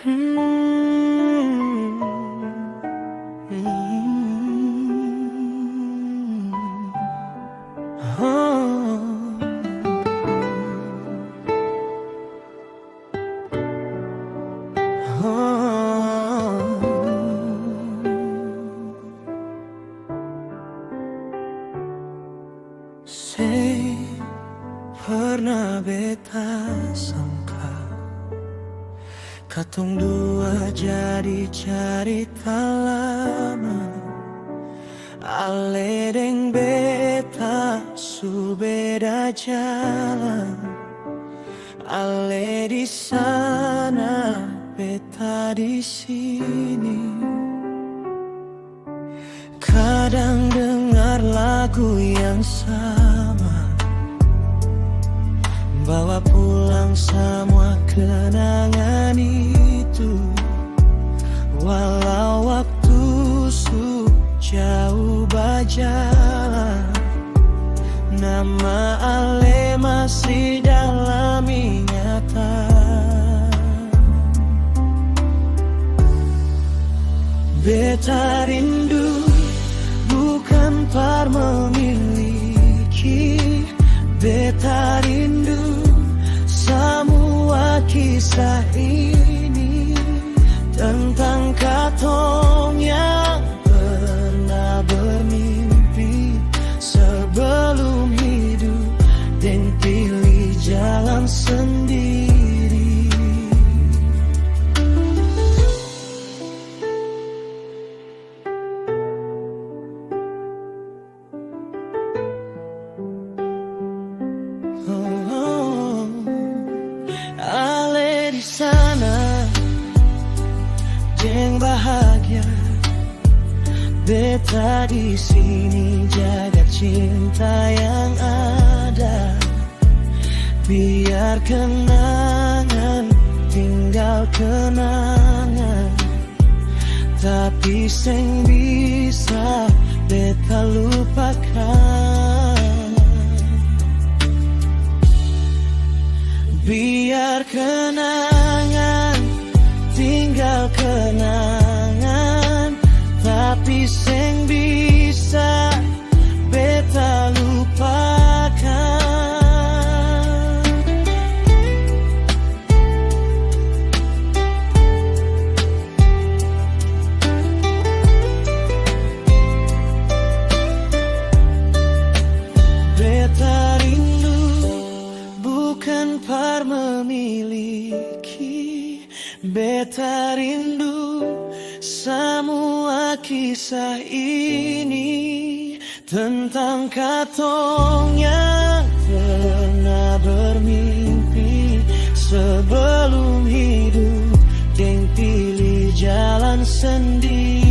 Hmm. Say, pernah beta sangka katong dua jadi cerita lama. Ale deng beta su beda jalan. Ale di sana, beta di sini. Kadang dengar lagu yang sama, bawa pulang semua kenangan itu. Walau waktu jauh berjalan, nama Ale masih dalam ingatan. Beta rindu bukan par memiliki, beta rindu semua kisah ini tentang katong yang pernah bermimpi sebelum hidup dan pilih jalan sendiri. Ale di sana yang bahagia, beta di sini jaga cinta yang ada. Biar kenangan tinggal kenangan, tapi seng bisa beta lupakan. Biar kenangan tinggal kenangan, tapi seng bisa beta lupakan. Beta rindu bukan par memiliki, beta rindu semua kisah ini tentang katong yang pernah bermimpi sebelum hidup dan pilih jalan sendiri.